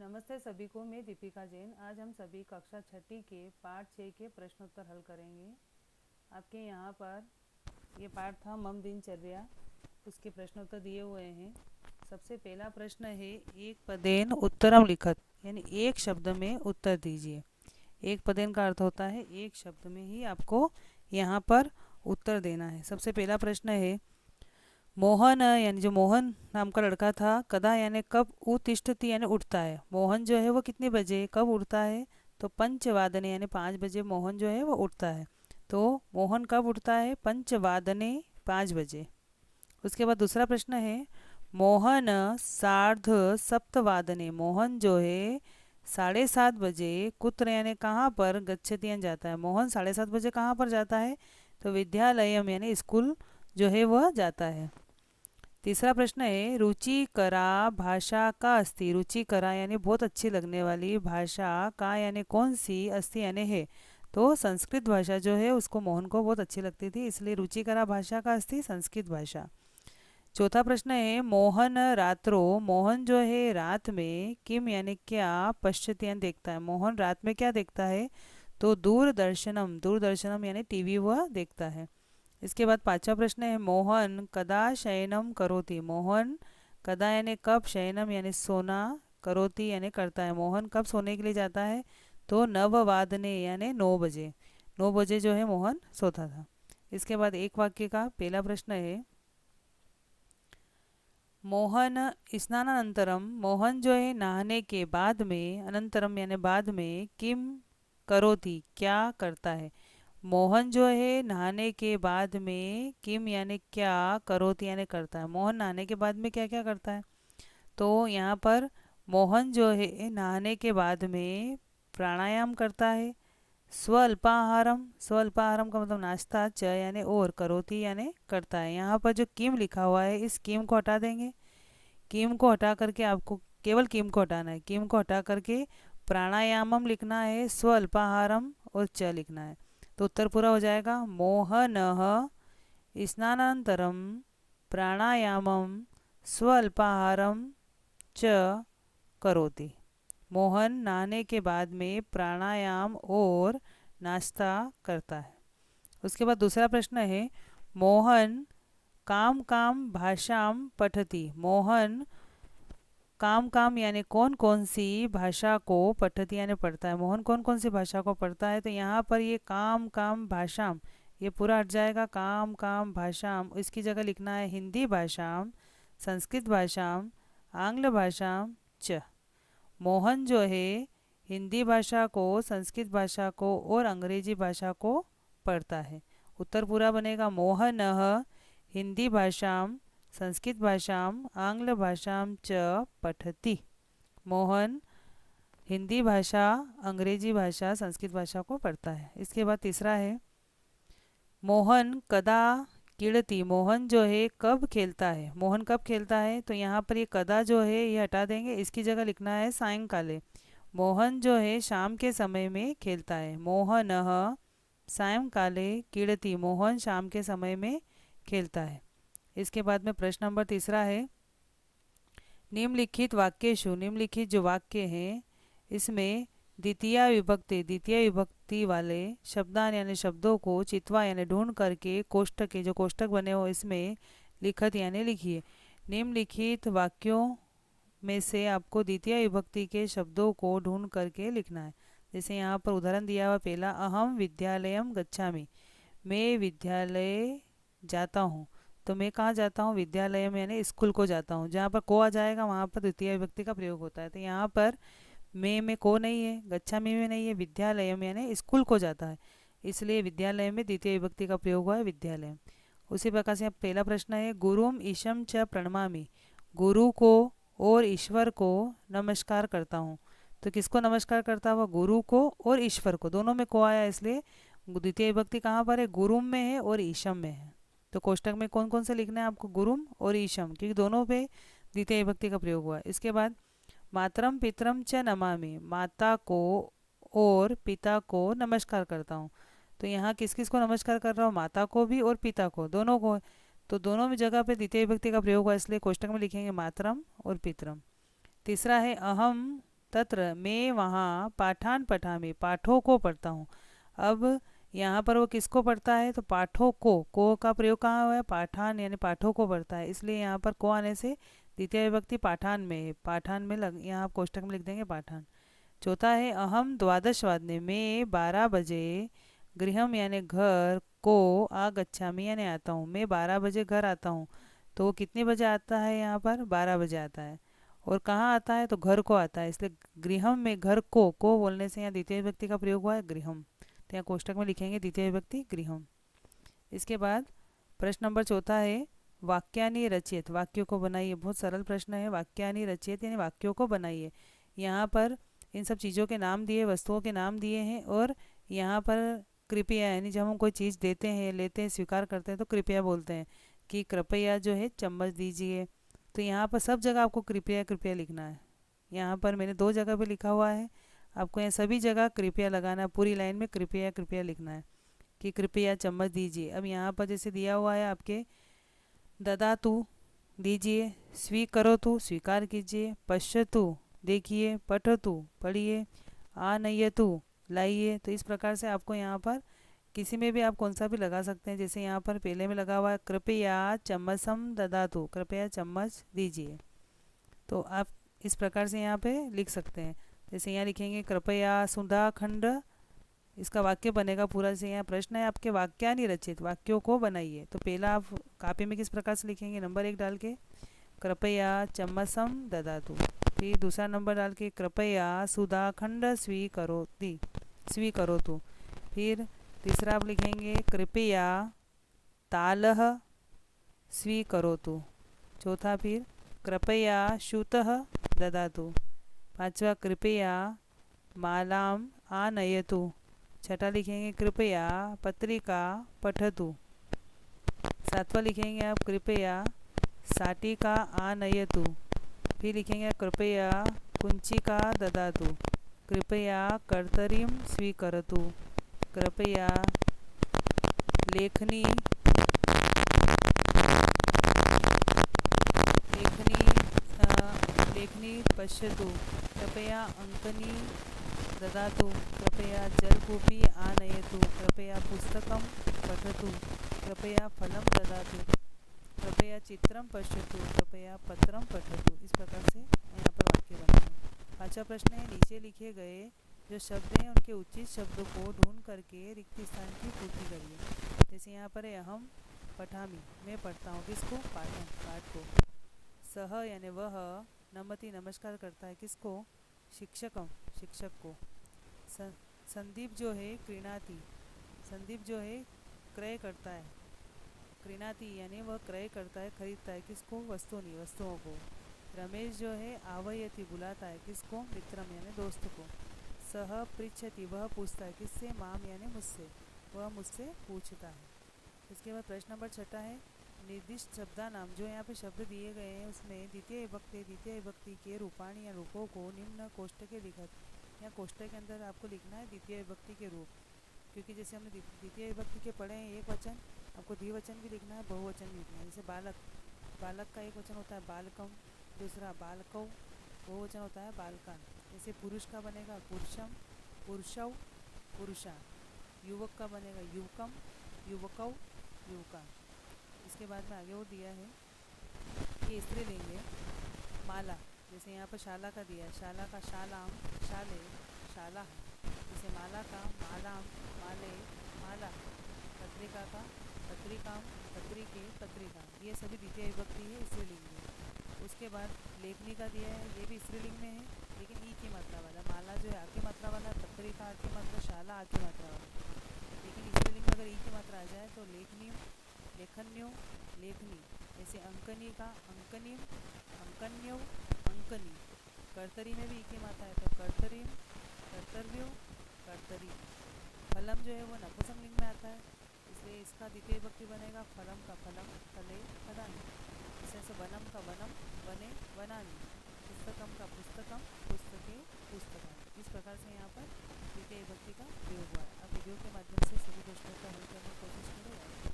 नमस्ते सभी को, मैं दीपिका जैन। आज हम सभी कक्षा छठी के पाठ 6 के प्रश्नोत्तर हल करेंगे। आपके यहाँ पर ये पाठ था मम दिनचर्या, उसके प्रश्नोत्तर दिए हुए हैं। सबसे पहला प्रश्न है, एक पदेन उत्तरम लिखत, यानी एक शब्द में उत्तर दीजिए। एक पदेन का अर्थ होता है एक शब्द में ही आपको यहाँ पर उत्तर देना है। सबसे पहला प्रश्न है, मोहन यानी जो मोहन नाम का लड़का था, कदा यानी कब, उत्तिष्ठति यानी उठता है। मोहन जो है वो कितने बजे कब उठता है, तो पंचवादने यानी 5 बजे मोहन जो है वो उठता है। तो मोहन कब उठता है, पंचवादने 5 बजे। उसके बाद दूसरा प्रश्न है, मोहन सार्ध सप्तवादने, मोहन जो है 7:30 बजे कुत्र यानी कहाँ पर, गच्छति यानी जाता है। मोहन 7:30 बजे कहाँ पर जाता है, तो विद्यालयम यानी स्कूल जो है वह जाता है। तीसरा प्रश्न है, रुचिकरा भाषा का अस्ति, रुचिकरा यानी बहुत अच्छी लगने वाली, भाषा का यानी कौन सी, अस्ति यानी है। तो संस्कृत भाषा जो है उसको मोहन को बहुत अच्छी लगती थी, इसलिए रुचिकरा भाषा का अस्ति संस्कृत भाषा। चौथा प्रश्न है, मोहन रात्रो, मोहन जो है रात में किम यानी क्या, पश्चित यानी देखता है। मोहन रात में क्या देखता है, तो दूरदर्शनम, दूरदर्शनम यानी टीवी वह देखता है। इसके बाद पांचवा प्रश्न है, मोहन कदा शयनम करोति, मोहन कदा यानी कब, शयनम यानी सोना, करोति यानी करता है। मोहन कब सोने के लिए जाता है, तो नववादने यानी 9 बजे, 9 बजे जो है मोहन सोता था। इसके बाद एक वाक्य का पहला प्रश्न है, मोहन स्नानानंतरम, मोहन जो है नहाने के बाद में, अनंतरम यानी बाद में, किम करोति क्या करता है। मोहन जो है नहाने के बाद में किम यानी क्या, करोति यानी करता है। मोहन नहाने के बाद में क्या क्या करता है, तो यहाँ पर मोहन जो है नहाने के बाद में प्राणायाम करता है। स्वल्पाहारम, स्वल्पाहारम का मतलब नाश्ता, च यानी और, करोति यानी करता है। यहाँ पर जो किम लिखा हुआ है इस किम को हटा देंगे। किम को हटा करके आपको केवल किम को हटाना है, किम को हटा करके प्राणायामम लिखना है, स्वल्पाहारम और च लिखना है। तो उत्तर पूरा हो जाएगा, मोहनः स्नानानन्तरं प्राणायामं स्वल्पाहारं च करोति। मोहन नहाने के बाद में प्राणायाम और नाश्ता करता है। उसके बाद दूसरा प्रश्न है, मोहन काम काम भाषाम पठति, मोहन काम काम यानी कौन कौन सी भाषा को, पठति यानी पढ़ता है। मोहन कौन कौन सी भाषा को पढ़ता है, तो यहाँ पर ये काम काम भाषाम ये पूरा हट जाएगा, काम काम भाषाम। इसकी जगह लिखना है हिंदी भाषाम, संस्कृत भाषाम, आंग्ल भाषाम च। मोहन जो है हिंदी भाषा को, संस्कृत भाषा को और अंग्रेजी भाषा को पढ़ता है। उत्तर पूरा बनेगा, मोहनः हिंदी भाषाम संस्कृत भाषाम आंग्ल भाषाम च पठति। मोहन हिंदी भाषा, अंग्रेजी भाषा, संस्कृत भाषा को पढ़ता है। इसके बाद तीसरा है, मोहन कदा क्रीडति, मोहन जो है कब खेलता है। मोहन कब खेलता है, तो यहाँ पर ये कदा जो है ये हटा देंगे, इसकी जगह लिखना है सायंकाले। मोहन जो है शाम के समय में खेलता है। मोहनः सायंकाले क्रीडति, मोहन शाम के समय में खेलता है। इसके बाद में प्रश्न नंबर तीसरा है, निम्नलिखित वाक्येषु, निम्नलिखित जो वाक्य हैं इसमें द्वितीय विभक्ति वाले शब्दान यानी शब्दों को चित्वा यानी ढूंढ करके कोष्ठक के जो कोष्ठक बने हो इसमें लिखत यानी लिखिए। निम्नलिखित वाक्यों में से आपको द्वितीय विभक्ति के शब्दों को ढूंढ करके लिखना है। जैसे यहाँ पर उदाहरण दिया हुआ पहला, अहम विद्यालयम गच्छामि, मैं विद्यालय जाता हूँ। तो मैं कहाँ जाता हूँ, विद्यालय में यानी स्कूल को जाता हूँ। जहाँ पर को आ जाएगा वहाँ पर द्वितीय विभक्ति का प्रयोग होता है। तो यहाँ पर में को नहीं है, गच्छामि में नहीं है, विद्यालय में यानी स्कूल को जाता है, इसलिए विद्यालय में द्वितीय विभक्ति का प्रयोग हुआ है, विद्यालय। उसी प्रकार से पहला प्रश्न है, गुरुम ईशम च प्रणमामि, गुरु को और ईश्वर को नमस्कार करता हूँ। तो किसको नमस्कार करता हुआ, गुरु को और ईश्वर को, दोनों में को आया, इसलिए द्वितीय विभक्ति कहाँ पर है, गुरुम में है और ईशम में है। तो कोष्टक में कौन कौन से लिखना है आपको, गुरुम और ईशम, क्योंकि दोनों पे द्वितीय विभक्ति का प्रयोग हुआ है। इसके बाद मातरम पितरम च नमामि, माता को और पिता को नमस्कार करता हूँ। तो यहाँ किस किस को नमस्कार कर रहा हूँ, माता को भी और पिता को, दोनों को। तो दोनों में जगह पे द्वितीय विभक्ति का प्रयोग हुआ, इसलिए कोष्टक में लिखेंगे मातरम और पितरम। तीसरा है, अहम तत्र मैं वहाँ पाठान पठामि पाठों को पढ़ता हूँ। अब यहाँ पर वो किसको पढ़ता है, तो पाठों को का प्रयोग कहाँ हुआ है, पाठान यानी पाठों को पढ़ता है, इसलिए यहाँ पर को आने से द्वितीय विभक्ति पाठान में है, पाठान में लग यहाँ आप कोष्टक में लिख देंगे पाठान। चौथा है अहम द्वादशवादने, मैं 12 बजे गृहम यानी घर को आगच्छामि यानी आता हूँ, मैं 12 बजे घर आता हूँ। तो वो कितने बजे आता है, यहाँ पर 12 बजे आता है। और कहाँ आता है, तो घर को आता है, इसलिए गृहम में घर को बोलने से यहाँ द्वितीय विभक्ति का प्रयोग हुआ है गृहम। तो यहाँ कोष्टक में लिखेंगे द्वितीय विभक्ति गृहम। इसके बाद प्रश्न नंबर चौथा है वाक्यानि रचयित, वाक्यों को बनाइए। बहुत सरल प्रश्न है, वाक्यानि रचयित यानी वाक्यों को बनाइए। यहाँ पर इन सब चीज़ों के नाम दिए, वस्तुओं के नाम दिए हैं, और यहाँ पर कृपया यानी जब हम कोई चीज़ देते हैं, लेते हैं, स्वीकार करते हैं तो कृपया बोलते हैं कि कृपया जो है चम्मच दीजिए। तो यहाँ पर सब जगह आपको कृपया कृपया लिखना है। यहाँ पर मैंने 2 जगह पे लिखा हुआ है, आपको यहाँ सभी जगह कृपया लगाना है, पूरी लाइन में कृपया कृपया लिखना है कि कृपया चम्मच दीजिए। अब यहाँ पर जैसे दिया हुआ है आपके ददातु दीजिए, स्वीकरोतु स्वीकार कीजिए, पश्यतु देखिए, पठतु पढ़िए, आनयतु लाइए। तो इस प्रकार से आपको यहाँ पर किसी में भी आप कौन सा भी लगा सकते हैं। जैसे यहाँ पर पहले में लगा हुआ है कृपया चम्मचम ददातु, कृपया चम्मच दीजिए। तो आप इस प्रकार से यहाँ पे लिख सकते हैं। जैसे यहाँ लिखेंगे कृपया सुधा खंड, इसका वाक्य बनेगा पूरा। से यहाँ प्रश्न है आपके वाक्यानि रचित, वाक्यों को बनाइए। तो पहला आप कॉपी में किस प्रकार से लिखेंगे, नंबर 1 डाल के कृपया चम्मचम ददातु, फिर दूसरा नंबर डाल के कृपया सुधा खंड स्वीकरोतु, फिर तीसरा आप लिखेंगे कृपया तालः स्वीकरोतु, चौथा फिर कृपया शुतः ददातु, पांचवा कृपया मालाम आनयतु, छठा लिखेंगे कृपया पत्रिका पठतु, सातवां लिखेंगे आप कृपया साटिका आनयतु, फिर लिखेंगे कृपया कुंचिका ददातु, कृपया कर्तरीं स्वीकरतु, कृपया लेखनी लेखनी लेखनी पश्यतु, कृपया अंकनी ददातु, कृपया जलकूपी आनयतु, कृपया पुस्तकं पठतु, कृपया फलं ददातु, कृपया चित्रं पश्यतु, कृपया पत्रं पठतु। इस प्रकार से यहाँ पर वाक्य बनाएं। पांचवा प्रश्न है नीचे लिखे गए जो शब्द हैं उनके उचित शब्दों को ढूंढ करके रिक्त स्थान की पूर्ति करिए। जैसे यहाँ पर है अहम पठामी, मैं पढ़ता हूँ, किसको, पाठ को। सह यानी वह नमति नमस्कार करता है, किसको, शिक्षकम शिक्षक को। संदीप जो है क्रीणाति, संदीप जो है क्रय करता है, क्रीणाति यानी वह क्रय करता है, खरीदता है, किसको, वस्तुओं को। रमेश जो है आवयति बुलाता है, किसको, मित्रम यानी दोस्त को। सह पृच्छति वह पूछता है, किससे, माम यानी मुझसे, वह मुझसे पूछता है। इसके बाद प्रश्न नंबर 6 है निर्दिष्ट शब्दा नाम, जो यहाँ पे शब्द दिए गए हैं उसमें द्वितीय विभक्ति के रूपाणी या रूपों को निम्न कोष्टक लिखत, यहाँ कोष्टक के अंदर आपको लिखना है द्वितीय विभक्ति के रूप, क्योंकि जैसे हमने द्वितीय विभक्ति के पढ़े हैं एक वचन, आपको द्विवचन भी लिखना है, बहुवचन भी लिखना है। जैसे बालक, बालक का एक वचन होता है बालकम, दूसरा बालकौ, बहुवचन होता है बालकान। जैसे पुरुष का बनेगा पुरुषम, पुरुषौ, पुरुषा। युवक का बनेगा युवकम, युवकौ, युवका। इसके बाद में आगे वो दिया है कि स्त्रीलिंग है माला, जैसे यहाँ पर शाला का दिया है, शाला का शालाम, शाले, शाला। जैसे माला का मालाम, माले, माला। पत्रिका का पत्रिकाम, पत्रिके, पत्रिका। ये सभी द्वितीय विभक्ति है, स्त्रीलिंग में। उसके बाद लेखनी का दिया है, ये भी स्त्रीलिंग में है लेकिन ई की मात्रा वाला। माला जो है आ की मात्रा वाला, पत्रिका आ की मात्रा, शाला आ की मात्रा वाला। लेकिन स्त्रीलिंग में अगर ई की मात्रा आ जाए तो लेखनी, लेखन्यो, लेखनी। जैसे अंकनी का अंकनी, अंकन्यो, अंकनी। कर्तरी में भी ई की मात्रा है तो कर्तरी, कर्तव्यो, कर्तरी। फलम जो है वो नपुंसकलिंग में आता है, इसलिए इसका द्वितीय विभक्ति बनेगा फलम का फलम, फले, फलानी। जैसे वनम का वनम, वने, वनानी। पुस्तकम का पुस्तकम, पुस्तके, पुस्तकानि। इस प्रकार से यहाँ पर द्वितीय विभक्ति का प्रयोग हुआ है। अब वीडियो के माध्यम से सभी प्रश्नों का हल करने की कोशिश करें।